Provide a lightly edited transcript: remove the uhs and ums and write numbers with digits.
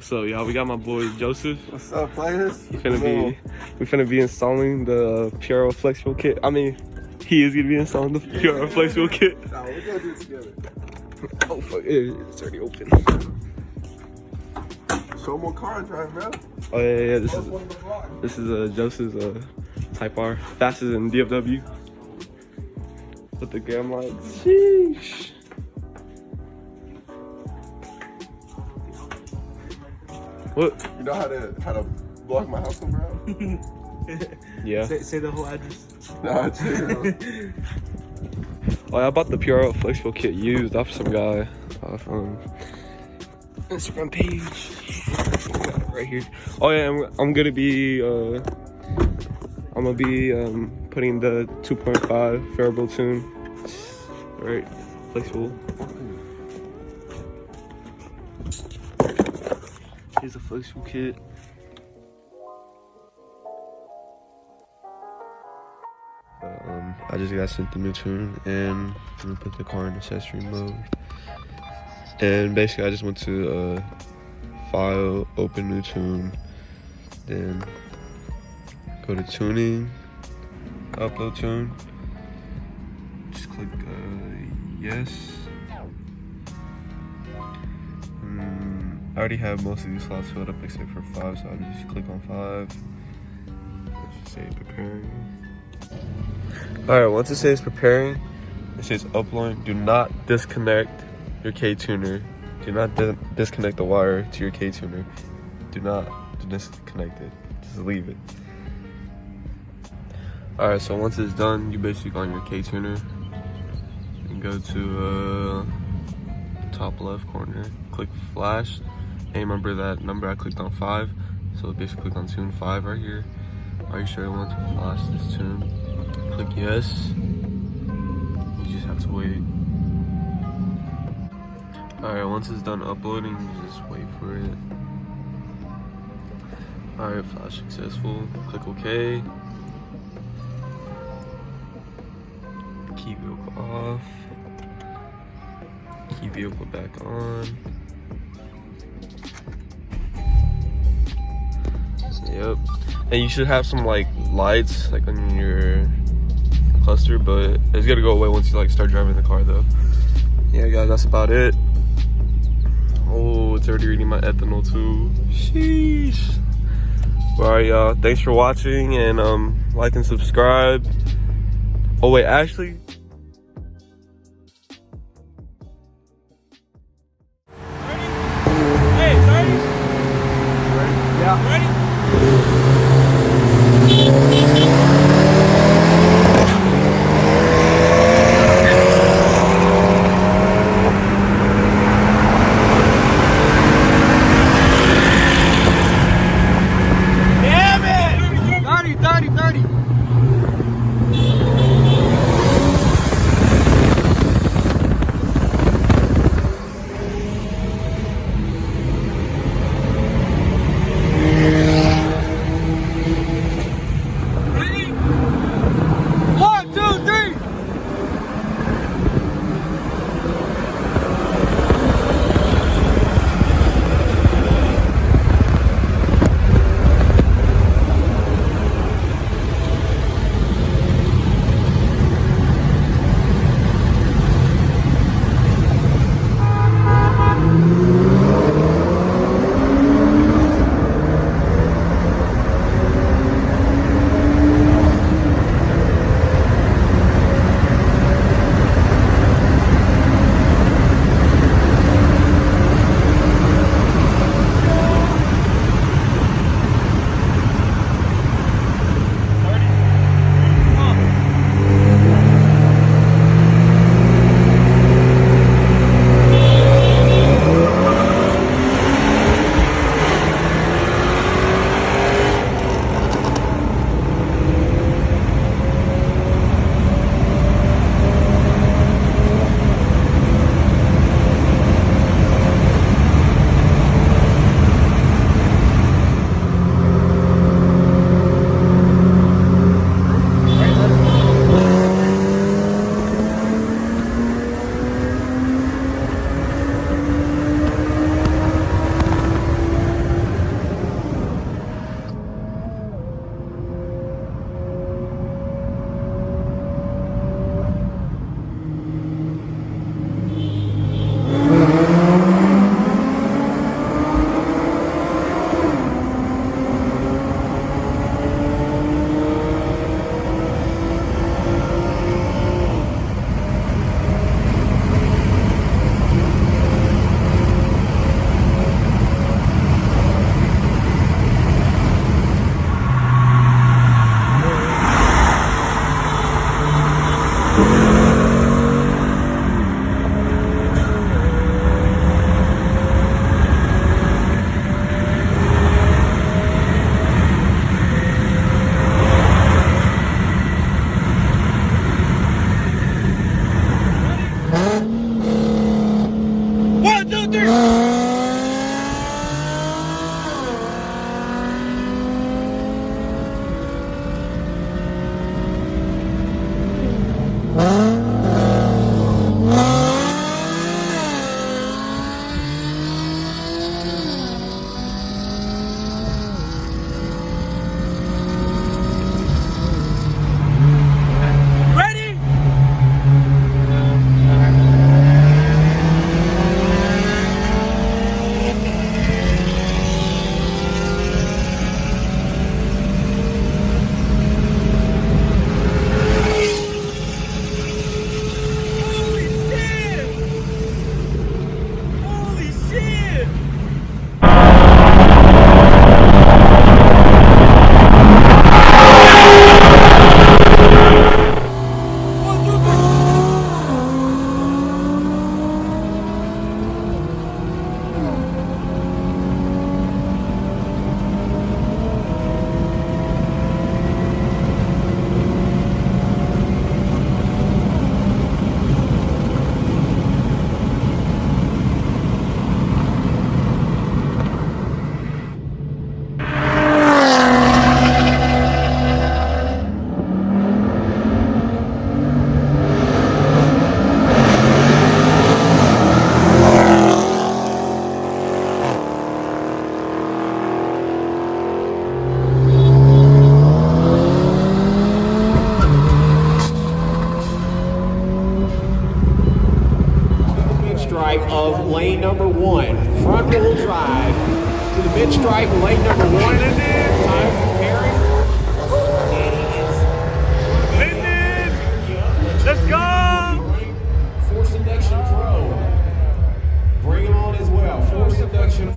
So y'all, we got my boy Joseph. What's up, players? We finna be installing the Prl flexible kit. I mean, he is gonna be installing the Prl flexible kit. Nah, we're gonna do it together. Oh fuck, it's already open. Show more car drive, bro. Oh yeah. This is Joseph's Type R, faster than DFW. With the gram lights. Sheesh. What? You know how to block my house from around? Yeah. Say the whole address. Nah, chill. Oh, I bought the Prl flexible kit used off some guy off Instagram page. Right here. Oh yeah, I'm gonna be putting the 2.5 Phearable tune. Right, flexible. Here's a flexible kit. I just got sent the new tune, and I'm gonna put the car in accessory mode. And basically, I just went to File, Open New Tune, then go to Tuning, Upload Tune. Just click Yes. I already have most of these slots filled up except for 5, so I'll just click on 5. Let's just say preparing. Alright, once it says preparing, it says uploading. Do not disconnect your K-tuner. Do not disconnect the wire to your K-tuner. Do not disconnect it. Just leave it. Alright, so once it's done, you basically go on your K-tuner and go to top left corner, click flash, and remember that number I clicked on 5, so basically click on tune 5 right here. Are you sure you want to flash this tune? Click yes. You just have to wait. Alright, once it's done uploading, you just wait for it. Alright, flash successful. Click OK. Key vehicle off. Key vehicle back on. Yep. And you should have some like lights like on your cluster, but it's gonna go away once you like start driving the car though. Yeah guys, that's about it. Oh, it's already reading my ethanol too. Sheesh. Alright y'all, thanks for watching, and like and subscribe. Oh wait, actually Yeah. one. Front wheel drive to the mid stripe, lane number one.